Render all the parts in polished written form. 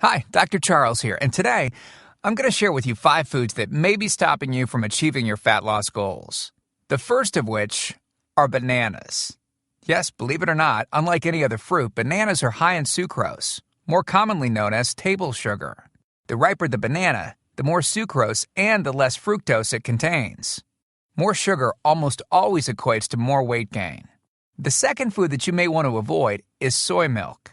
Hi, Dr. Charles here, and today I'm going to share with you 5 foods that may be stopping you from achieving your fat loss goals. The first of which are bananas. Yes, believe it or not, unlike any other fruit, bananas are high in sucrose, more commonly known as table sugar. The riper the banana, the more sucrose and the less fructose it contains. More sugar almost always equates to more weight gain. The second food that you may want to avoid is soy milk.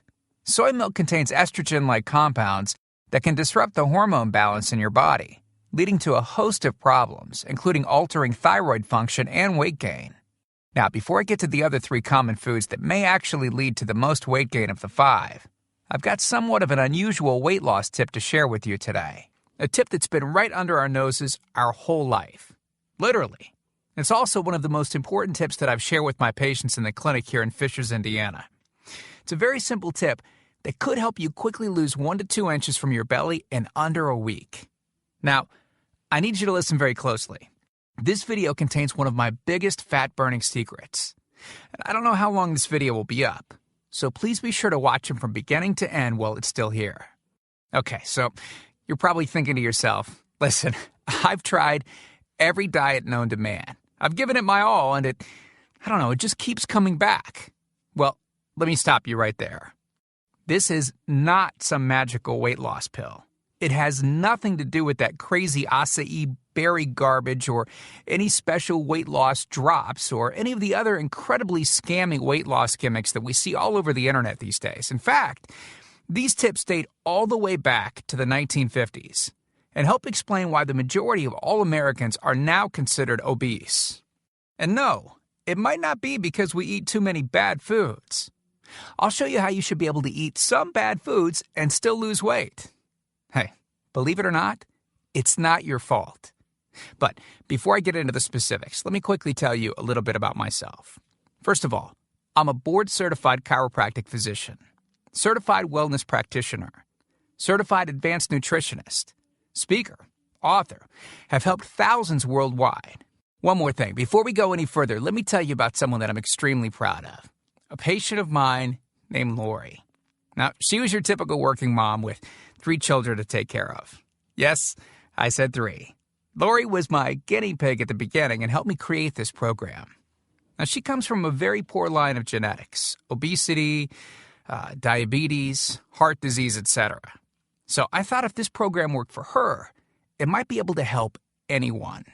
Soy milk contains estrogen-like compounds that can disrupt the hormone balance in your body, leading to a host of problems, including altering thyroid function and weight gain. Now, before I get to the other 3 common foods that may actually lead to the most weight gain of the 5, I've got somewhat of an unusual weight loss tip to share with you today. A tip that's been right under our noses our whole life. Literally. It's also one of the most important tips that I've shared with my patients in the clinic here in Fishers, Indiana. It's a very simple tip that could help you quickly lose 1 to 2 inches from your belly in under a week. Now, I need you to listen very closely. This video contains one of my biggest fat-burning secrets. And I don't know how long this video will be up, so please be sure to watch it from beginning to end while it's still here. Okay, so you're probably thinking to yourself, listen, I've tried every diet known to man. I've given it my all, and it just keeps coming back. Well, let me stop you right there. This is not some magical weight loss pill. It has nothing to do with that crazy acai berry garbage or any special weight loss drops or any of the other incredibly scammy weight loss gimmicks that we see all over the internet these days. In fact, these tips date all the way back to the 1950s and help explain why the majority of all Americans are now considered obese. And no, it might not be because we eat too many bad foods. I'll show you how you should be able to eat some bad foods and still lose weight. Hey, believe it or not, it's not your fault. But before I get into the specifics, let me quickly tell you a little bit about myself. First of all, I'm a board-certified chiropractic physician, certified wellness practitioner, certified advanced nutritionist, speaker, author, have helped thousands worldwide. One more thing, before we go any further, let me tell you about someone that I'm extremely proud of. A patient of mine named Lori. Now, she was your typical working mom with 3 children to take care of. Yes, I said 3. Lori was my guinea pig at the beginning and helped me create this program. Now, she comes from a very poor line of genetics, obesity, diabetes, heart disease, etc. So I thought if this program worked for her, it might be able to help anyone.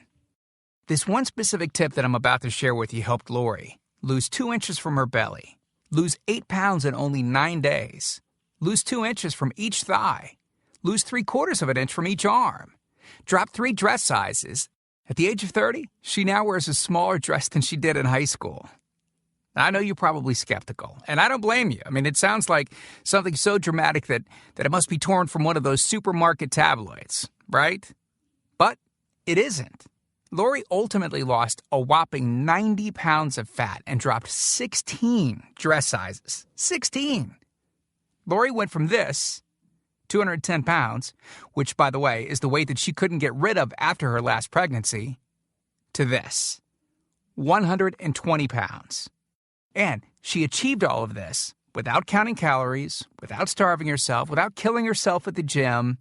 This one specific tip that I'm about to share with you helped Lori lose 2 inches from her belly, lose 8 pounds in only 9 days, lose 2 inches from each thigh, lose 3/4 of an inch from each arm, drop 3 dress sizes. At the age of 30, she now wears a smaller dress than she did in high school. Now, I know you're probably skeptical, and I don't blame you. I mean, it sounds like something so dramatic that it must be torn from one of those supermarket tabloids, right? But it isn't. Lori ultimately lost a whopping 90 pounds of fat and dropped 16 dress sizes. 16! Lori went from this, 210 pounds, which, by the way, is the weight that she couldn't get rid of after her last pregnancy, to this, 120 pounds. And she achieved all of this without counting calories, without starving herself, without killing herself at the gym,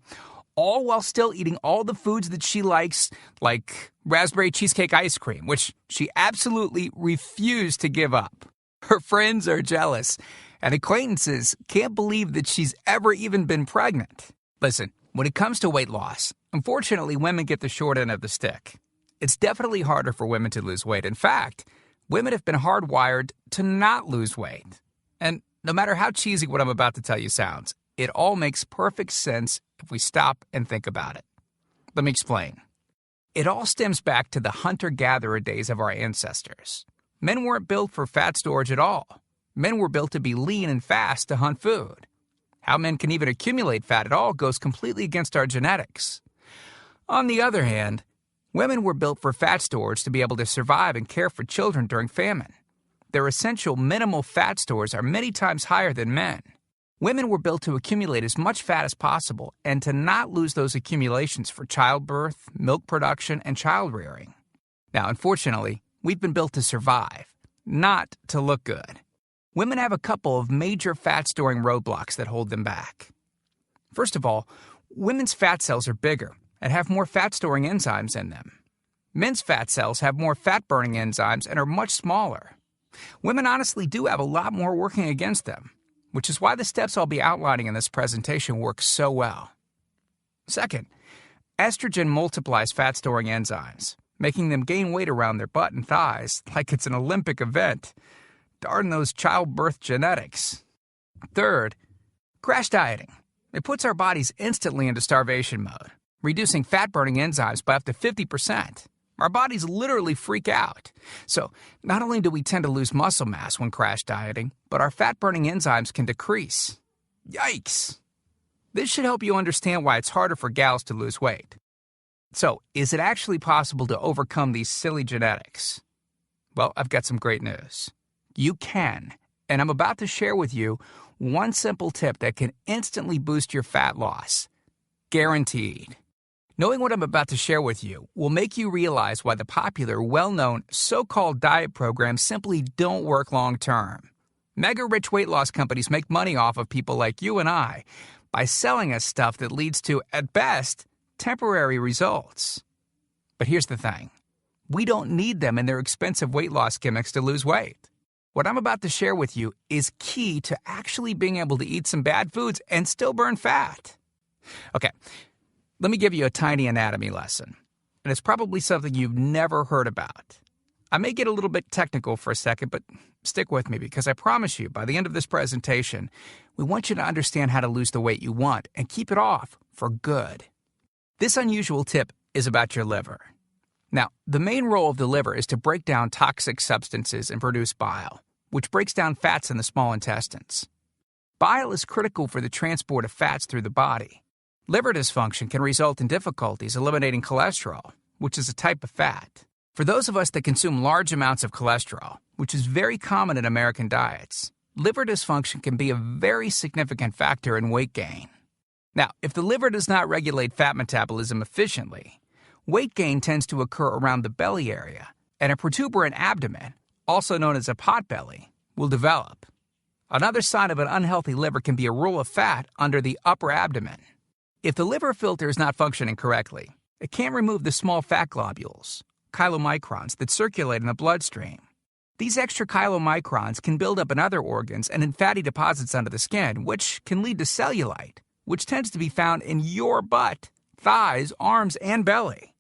all while still eating all the foods that she likes, like raspberry cheesecake ice cream, which she absolutely refused to give up. Her friends are jealous, and acquaintances can't believe that she's ever even been pregnant. Listen, when it comes to weight loss, unfortunately, women get the short end of the stick. It's definitely harder for women to lose weight. In fact, women have been hardwired to not lose weight. And no matter how cheesy what I'm about to tell you sounds, it all makes perfect sense if we stop and think about it. Let me explain. It all stems back to the hunter-gatherer days of our ancestors. Men weren't built for fat storage at all. Men were built to be lean and fast to hunt food. How men can even accumulate fat at all goes completely against our genetics. On the other hand, women were built for fat storage to be able to survive and care for children during famine. Their essential minimal fat stores are many times higher than men. Women were built to accumulate as much fat as possible and to not lose those accumulations for childbirth, milk production, and child rearing. Now, unfortunately, we've been built to survive, not to look good. Women have a couple of major fat-storing roadblocks that hold them back. First of all, women's fat cells are bigger and have more fat-storing enzymes in them. Men's fat cells have more fat-burning enzymes and are much smaller. Women honestly do have a lot more working against them, which is why the steps I'll be outlining in this presentation work so well. Second, estrogen multiplies fat-storing enzymes, making them gain weight around their butt and thighs like it's an Olympic event. Darn those childbirth genetics. Third, crash dieting. It puts our bodies instantly into starvation mode, reducing fat-burning enzymes by up to 50%. Our bodies literally freak out. So, not only do we tend to lose muscle mass when crash dieting, but our fat-burning enzymes can decrease. Yikes! This should help you understand why it's harder for gals to lose weight. So, is it actually possible to overcome these silly genetics? Well, I've got some great news. You can, and I'm about to share with you one simple tip that can instantly boost your fat loss. Guaranteed. Knowing what I'm about to share with you will make you realize why the popular, well-known, so-called diet programs simply don't work long-term. Mega-rich weight loss companies make money off of people like you and I by selling us stuff that leads to, at best, temporary results. But here's the thing. We don't need them in their expensive weight loss gimmicks to lose weight. What I'm about to share with you is key to actually being able to eat some bad foods and still burn fat. Okay. Let me give you a tiny anatomy lesson, and it's probably something you've never heard about. I may get a little bit technical for a second, but stick with me because I promise you, by the end of this presentation, we want you to understand how to lose the weight you want and keep it off for good. This unusual tip is about your liver. Now, the main role of the liver is to break down toxic substances and produce bile, which breaks down fats in the small intestines. Bile is critical for the transport of fats through the body. Liver dysfunction can result in difficulties eliminating cholesterol, which is a type of fat. For those of us that consume large amounts of cholesterol, which is very common in American diets, liver dysfunction can be a very significant factor in weight gain. Now, if the liver does not regulate fat metabolism efficiently, weight gain tends to occur around the belly area, and a protuberant abdomen, also known as a potbelly, will develop. Another sign of an unhealthy liver can be a roll of fat under the upper abdomen. If the liver filter is not functioning correctly, it can't remove the small fat globules, chylomicrons, that circulate in the bloodstream. These extra chylomicrons can build up in other organs and in fatty deposits under the skin, which can lead to cellulite, which tends to be found in your butt, thighs, arms, and belly.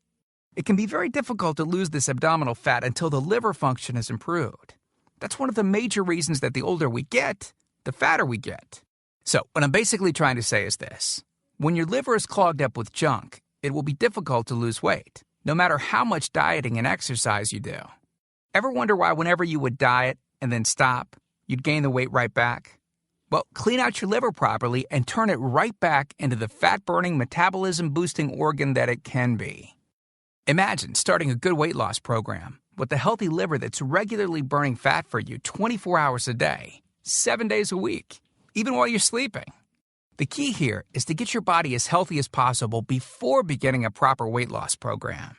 It can be very difficult to lose this abdominal fat until the liver function is improved. That's one of the major reasons that the older we get, the fatter we get. So, what I'm basically trying to say is this. When your liver is clogged up with junk, it will be difficult to lose weight, no matter how much dieting and exercise you do. Ever wonder why whenever you would diet and then stop, you'd gain the weight right back? Well, clean out your liver properly and turn it right back into the fat-burning, metabolism-boosting organ that it can be. Imagine starting a good weight loss program with a healthy liver that's regularly burning fat for you 24 hours a day, 7 days a week, even while you're sleeping. The key here is to get your body as healthy as possible before beginning a proper weight loss program.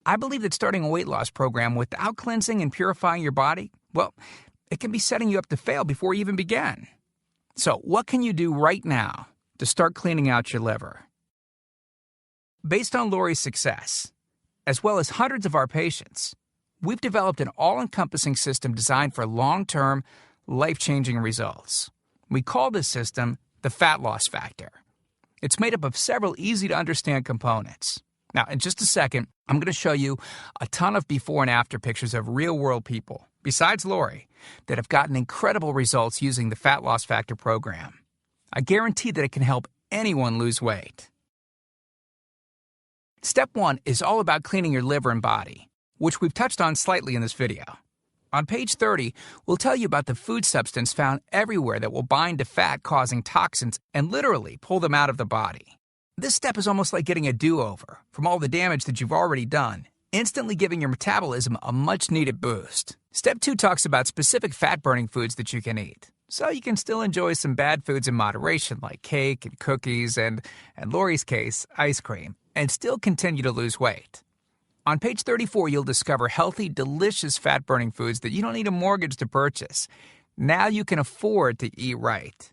I believe that starting a weight loss program without cleansing and purifying your body, well, it can be setting you up to fail before you even begin. So, what can you do right now to start cleaning out your liver? Based on Lori's success, as well as hundreds of our patients, we've developed an all-encompassing system designed for long-term, life-changing results. We call this system the fat loss factor. It's made up of several easy-to-understand components. Now, in just a second, I'm going to show you a ton of before and after pictures of real-world people, besides Lori, that have gotten incredible results using the fat loss factor program. I guarantee that it can help anyone lose weight. Step 1 is all about cleaning your liver and body, which we've touched on slightly in this video. On page 30, we'll tell you about the food substance found everywhere that will bind to fat, causing toxins and literally pull them out of the body. This step is almost like getting a do-over from all the damage that you've already done, instantly giving your metabolism a much-needed boost. Step 2 talks about specific fat-burning foods that you can eat, so you can still enjoy some bad foods in moderation like cake and cookies and, in Lori's case, ice cream, and still continue to lose weight. On page 34, you'll discover healthy, delicious fat-burning foods that you don't need a mortgage to purchase. Now you can afford to eat right.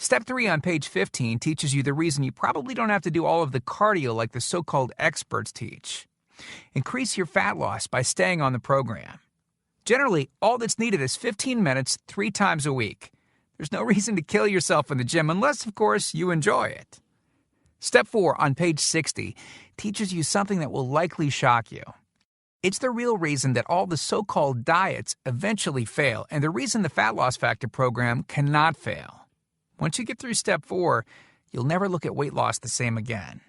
Step 3 on page 15 teaches you the reason you probably don't have to do all of the cardio like the so-called experts teach. Increase your fat loss by staying on the program. Generally, all that's needed is 15 minutes 3 times a week. There's no reason to kill yourself in the gym unless, of course, you enjoy it. Step 4 on page 60 teaches you something that will likely shock you. It's the real reason that all the so-called diets eventually fail and the reason the Fat Loss Factor program cannot fail. Once you get through step 4, you'll never look at weight loss the same again.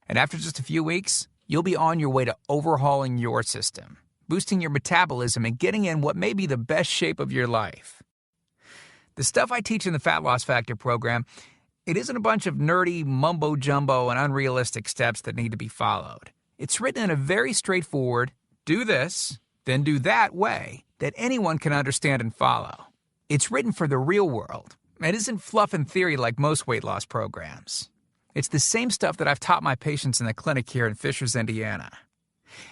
And after just a few weeks, you'll be on your way to overhauling your system, boosting your metabolism, and getting in what may be the best shape of your life. The stuff I teach in the Fat Loss Factor program, it isn't a bunch of nerdy mumbo-jumbo and unrealistic steps that need to be followed. It's written in a very straightforward, do this, then do that way that anyone can understand and follow. It's written for the real world. It isn't fluff and theory like most weight loss programs. It's the same stuff that I've taught my patients in the clinic here in Fishers, Indiana.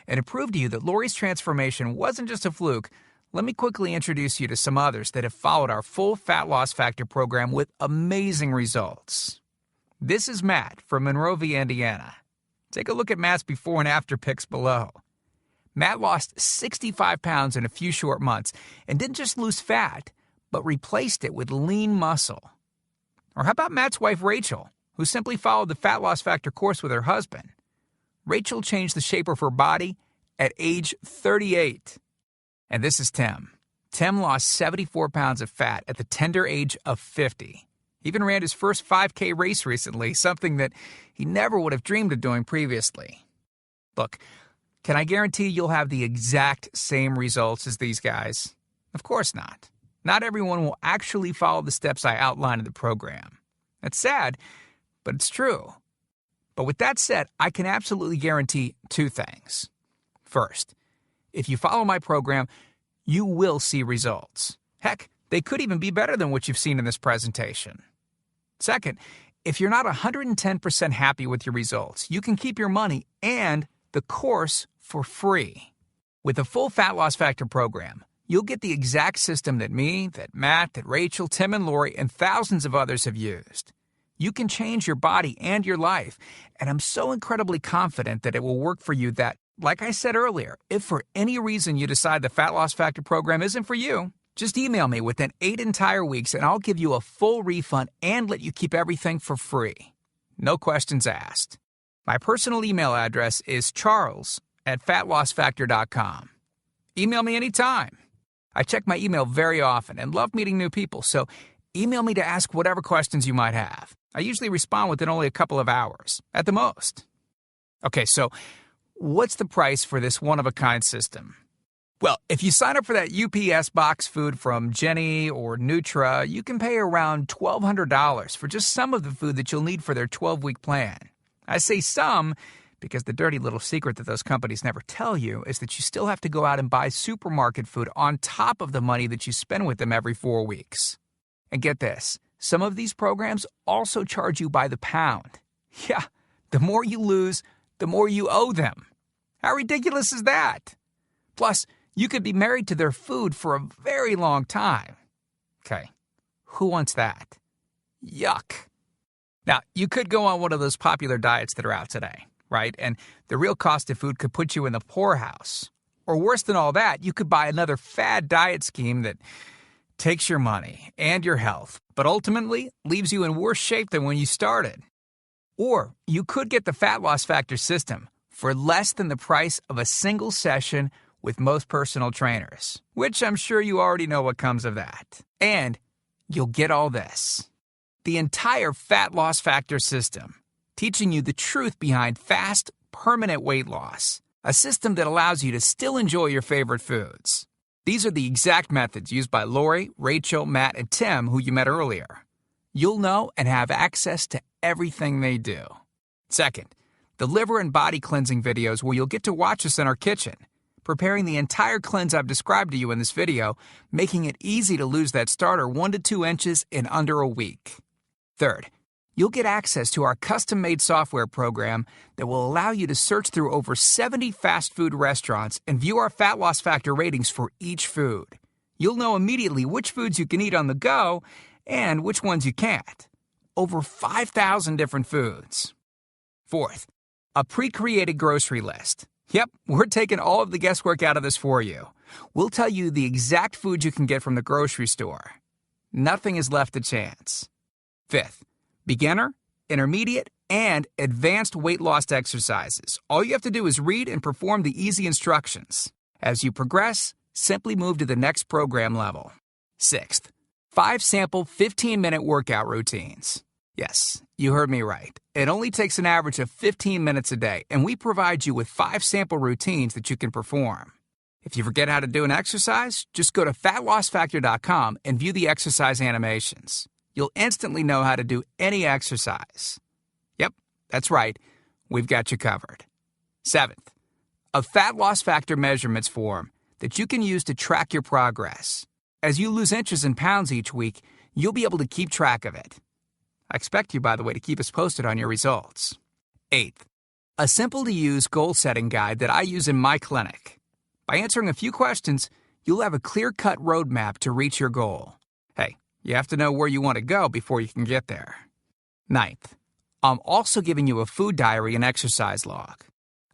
And to prove to you that Lori's transformation wasn't just a fluke, let me quickly introduce you to some others that have followed our full Fat Loss Factor program with amazing results. This is Matt from Monrovia, Indiana. Take a look at Matt's before and after pics below. Matt lost 65 pounds in a few short months and didn't just lose fat, but replaced it with lean muscle. Or how about Matt's wife, Rachel, who simply followed the Fat Loss Factor course with her husband? Rachel changed the shape of her body at age 38. And this is Tim. Tim lost 74 pounds of fat at the tender age of 50. He even ran his first 5K race recently, something that he never would have dreamed of doing previously. Look, can I guarantee you'll have the exact same results as these guys? Of course not. Not everyone will actually follow the steps I outline in the program. That's sad, but it's true. But with that said, I can absolutely guarantee 2 things. First, if you follow my program, you will see results. Heck, they could even be better than what you've seen in this presentation. Second, if you're not 110% happy with your results, you can keep your money and the course for free. With the full Fat Loss Factor program, you'll get the exact system that me, that Matt, that Rachel, Tim, and Lori, and thousands of others have used. You can change your body and your life, and I'm so incredibly confident that it will work for you that, like I said earlier, if for any reason you decide the Fat Loss Factor program isn't for you, just email me within 8 entire weeks and I'll give you a full refund and let you keep everything for free. No questions asked. My personal email address is charles@fatlossfactor.com. Email me anytime. I check my email very often and love meeting new people, so email me to ask whatever questions you might have. I usually respond within only a couple of hours, at the most. Okay, so what's the price for this one-of-a-kind system? Well, if you sign up for that UPS box food from Jenny or Nutra, you can pay around $1,200 for just some of the food that you'll need for their 12-week plan. I say some because the dirty little secret that those companies never tell you is that you still have to go out and buy supermarket food on top of the money that you spend with them every 4 weeks. And get this, some of these programs also charge you by the pound. Yeah, the more you lose, the more you owe them. How ridiculous is that? Plus, you could be married to their food for a very long time. Okay, who wants that? Yuck. Now, you could go on one of those popular diets that are out today, right? And the real cost of food could put you in the poorhouse. Or worse than all that, you could buy another fad diet scheme that takes your money and your health, but ultimately leaves you in worse shape than when you started. Or you could get the Fat Loss Factor system for less than the price of a single session with most personal trainers, which I'm sure you already know what comes of that. And you'll get all this. The entire Fat Loss Factor system, teaching you the truth behind fast, permanent weight loss, a system that allows you to still enjoy your favorite foods. These are the exact methods used by Lori, Rachel, Matt, and Tim, who you met earlier. You'll know and have access to everything they do. Second, the liver and body cleansing videos where you'll get to watch us in our kitchen, preparing the entire cleanse I've described to you in this video, making it easy to lose that starter 1 to 2 inches in under a week. Third, you'll get access to our custom-made software program that will allow you to search through over 70 fast food restaurants and view our Fat Loss Factor ratings for each food. You'll know immediately which foods you can eat on the go and which ones you can't. over 5,000 different foods. Fourth, a pre-created grocery list. Yep, we're taking all of the guesswork out of this for you. We'll tell you the exact food you can get from the grocery store. Nothing is left to chance. Fifth, beginner, intermediate, and advanced weight loss exercises. All you have to do is read and perform the easy instructions. As you progress, simply move to the next program level. Sixth, 5 sample 15-minute workout routines. Yes, you heard me right. It only takes an average of 15 minutes a day, and we provide you with 5 sample routines that you can perform. If you forget how to do an exercise, just go to fatlossfactor.com and view the exercise animations. You'll instantly know how to do any exercise. Yep, that's right. We've got you covered. Seventh, a Fat Loss Factor measurements form that you can use to track your progress. As you lose inches and pounds each week, you'll be able to keep track of it. I expect you, by the way, to keep us posted on your results. Eighth, a simple-to-use goal-setting guide that I use in my clinic. By answering a few questions, you'll have a clear-cut roadmap to reach your goal. Hey, you have to know where you want to go before you can get there. Ninth, I'm also giving you a food diary and exercise log.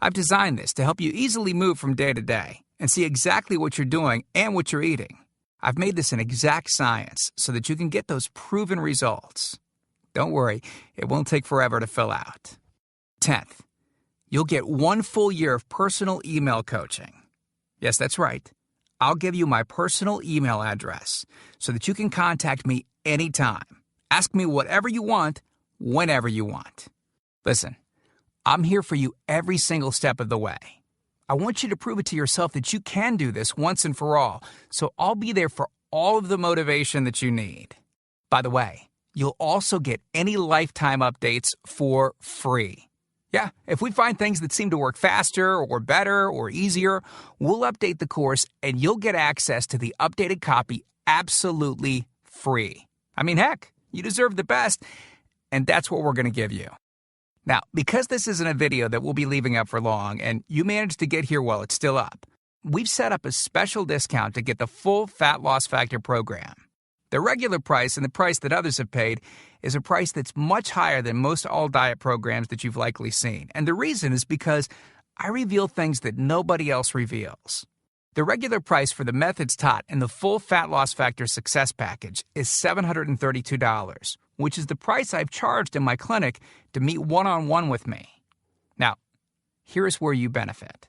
I've designed this to help you easily move from day to day and see exactly what you're doing and what you're eating. I've made this an exact science so that you can get those proven results. Don't worry, it won't take forever to fill out. 10th, you'll get 1 full year of personal email coaching. Yes, that's right. I'll give you my personal email address so that you can contact me anytime. Ask me whatever you want, whenever you want. Listen, I'm here for you every single step of the way. I want you to prove it to yourself that you can do this once and for all, so I'll be there for all of the motivation that you need. By the way, you'll also get any lifetime updates for free. Yeah, if we find things that seem to work faster or better or easier, we'll update the course and you'll get access to the updated copy absolutely free. I mean, heck, you deserve the best, and that's what we're going to give you. Now, because this isn't a video that we'll be leaving up for long, and you managed to get here while it's still up, we've set up a special discount to get the full Fat Loss Factor program. The regular price and the price that others have paid is a price that's much higher than most all-diet programs that you've likely seen. And the reason is because I reveal things that nobody else reveals. The regular price for the methods taught in the full Fat Loss Factor Success Package is $732, which is the price I've charged in my clinic to meet one-on-one with me. Now, here's where you benefit.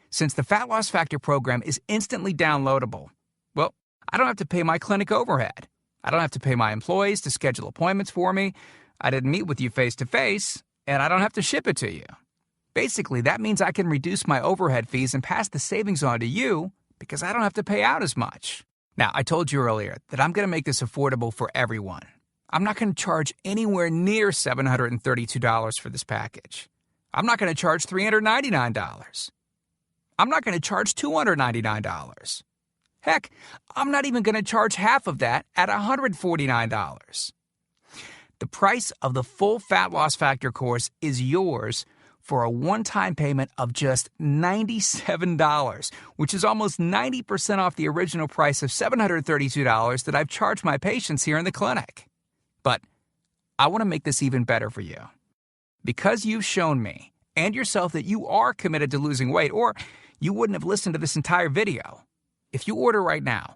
Since the Fat Loss Factor program is instantly downloadable, well, I don't have to pay my clinic overhead. I don't have to pay my employees to schedule appointments for me. I didn't meet with you face-to-face, and I don't have to ship it to you. Basically, that means I can reduce my overhead fees and pass the savings on to you because I don't have to pay out as much. Now, I told you earlier that I'm going to make this affordable for everyone. I'm not going to charge anywhere near $732 for this package. I'm not going to charge $399. I'm not going to charge $299. Heck, I'm not even going to charge half of that at $149. The price of the full Fat Loss Factor course is yours for a one-time payment of just $97, which is almost 90% off the original price of $732 that I've charged my patients here in the clinic. But I want to make this even better for you. Because you've shown me and yourself that you are committed to losing weight, or you wouldn't have listened to this entire video. If you order right now,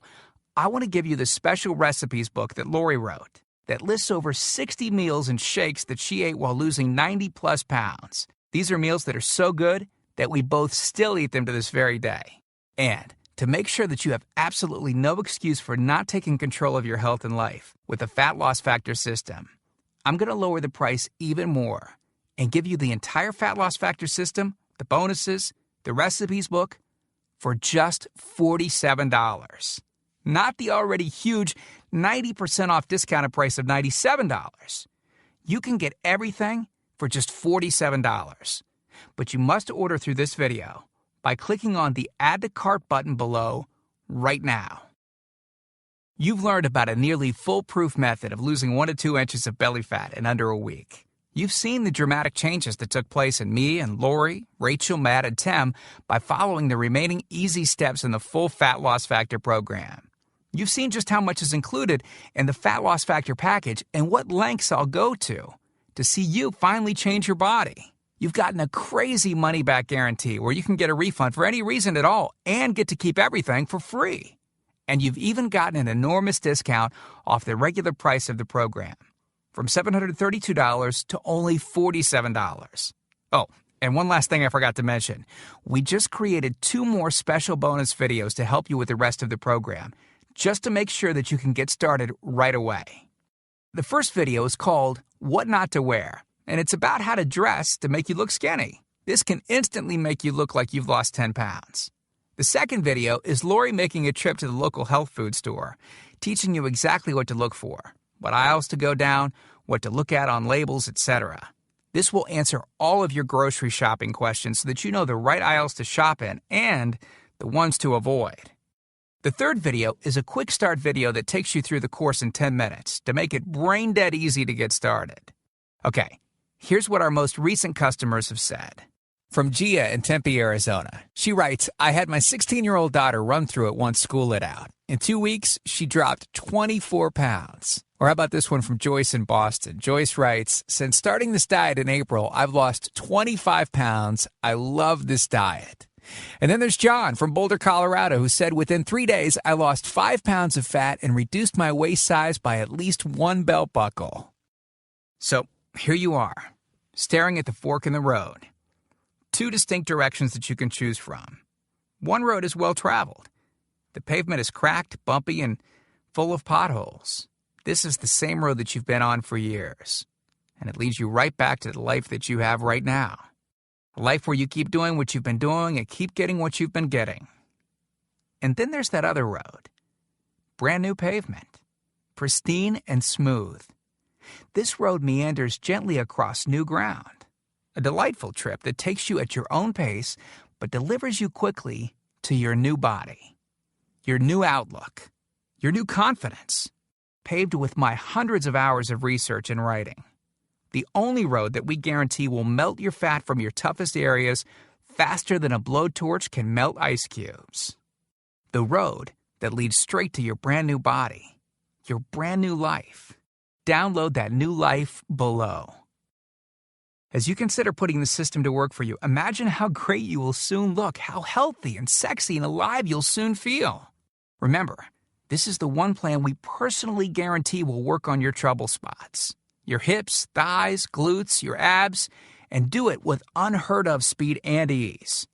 I want to give you the special recipes book that Lori wrote that lists over 60 meals and shakes that she ate while losing 90-plus pounds. These are meals that are so good that we both still eat them to this very day. And to make sure that you have absolutely no excuse for not taking control of your health and life with the Fat Loss Factor system, I'm going to lower the price even more and give you the entire Fat Loss Factor system, the bonuses, the recipes book, for just $47. Not the already huge 90% off discounted price of $97. You can get everything for just $47. But you must order through this video by clicking on the Add to Cart button below right now. You've learned about a nearly foolproof method of losing 1 to 2 inches of belly fat in under a week. You've seen the dramatic changes that took place in me and Lori, Rachel, Matt, and Tim by following the remaining easy steps in the full Fat Loss Factor program. You've seen just how much is included in the Fat Loss Factor package and what lengths I'll go to see you finally change your body. You've gotten a crazy money-back guarantee where you can get a refund for any reason at all and get to keep everything for free. And you've even gotten an enormous discount off the regular price of the program, from $732 to only $47. Oh, and one last thing I forgot to mention. We just created 2 more special bonus videos to help you with the rest of the program, just to make sure that you can get started right away. The first video is called What Not to Wear, and it's about how to dress to make you look skinny. This can instantly make you look like you've lost 10 pounds. The second video is Lori making a trip to the local health food store, teaching you exactly what to look for, what aisles to go down, what to look at on labels, etc. This will answer all of your grocery shopping questions so that you know the right aisles to shop in and the ones to avoid. The third video is a quick start video that takes you through the course in 10 minutes to make it brain dead easy to get started. Okay, here's what our most recent customers have said. From Gia in Tempe, Arizona. She writes, I had my 16-year-old daughter run through it once school lit out. In 2 weeks, she dropped 24 pounds. Or how about this one from Joyce in Boston? Joyce writes, since starting this diet in April, I've lost 25 pounds. I love this diet. And then there's John from Boulder, Colorado, who said, within 3 days, I lost 5 pounds of fat and reduced my waist size by at least 1 belt buckle. So here you are, staring at the fork in the road. 2 distinct directions that you can choose from. One road is well-traveled. The pavement is cracked, bumpy, and full of potholes. This is the same road that you've been on for years. And it leads you right back to the life that you have right now. A life where you keep doing what you've been doing and keep getting what you've been getting. And then there's that other road. Brand new pavement. Pristine and smooth. This road meanders gently across new ground. A delightful trip that takes you at your own pace, but delivers you quickly to your new body. Your new outlook. Your new confidence. Paved with my hundreds of hours of research and writing. The only road that we guarantee will melt your fat from your toughest areas faster than a blowtorch can melt ice cubes. The road that leads straight to your brand new body, your brand new life. Download that new life below. As you consider putting the system to work for you, imagine how great you will soon look, how healthy and sexy and alive you'll soon feel. Remember, this is the one plan we personally guarantee will work on your trouble spots. Your hips, thighs, glutes, your abs, and do it with unheard of speed and ease.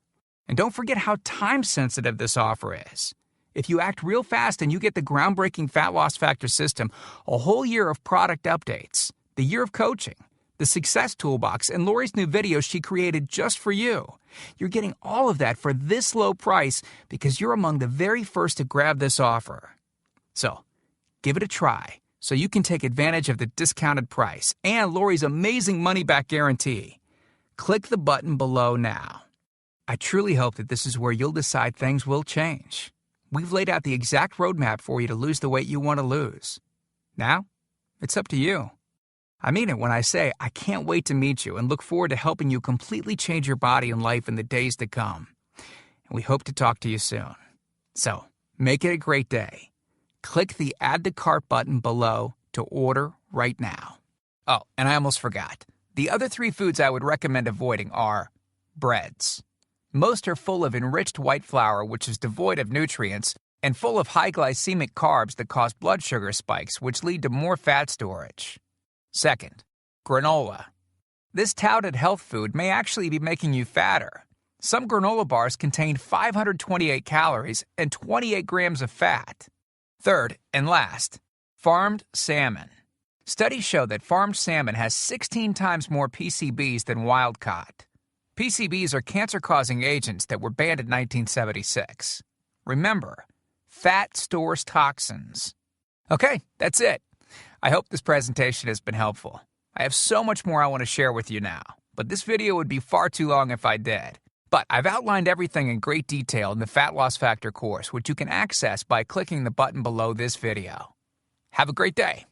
And don't forget how time-sensitive this offer is. If you act real fast and you get the groundbreaking Fat Loss Factor system, a whole year of product updates, the year of coaching, the Success Toolbox, and Lori's new videos she created just for you. You're getting all of that for this low price because you're among the very first to grab this offer. So, give it a try so you can take advantage of the discounted price and Lori's amazing money-back guarantee. Click the button below now. I truly hope that this is where you'll decide things will change. We've laid out the exact roadmap for you to lose the weight you want to lose. Now, it's up to you. I mean it when I say I can't wait to meet you and look forward to helping you completely change your body and life in the days to come. And we hope to talk to you soon. So, make it a great day. Click the Add to Cart button below to order right now. Oh, and I almost forgot. The other 3 foods I would recommend avoiding are breads. Most are full of enriched white flour, which is devoid of nutrients, and full of high glycemic carbs that cause blood sugar spikes, which lead to more fat storage. Second, granola. This touted health food may actually be making you fatter. Some granola bars contain 528 calories and 28 grams of fat. Third and last, farmed salmon. Studies show that farmed salmon has 16 times more PCBs than wild caught. PCBs are cancer-causing agents that were banned in 1976. Remember, fat stores toxins. Okay, that's it. I hope this presentation has been helpful. I have so much more I want to share with you now, but this video would be far too long if I did. But I've outlined everything in great detail in the Fat Loss Factor course, which you can access by clicking the button below this video. Have a great day.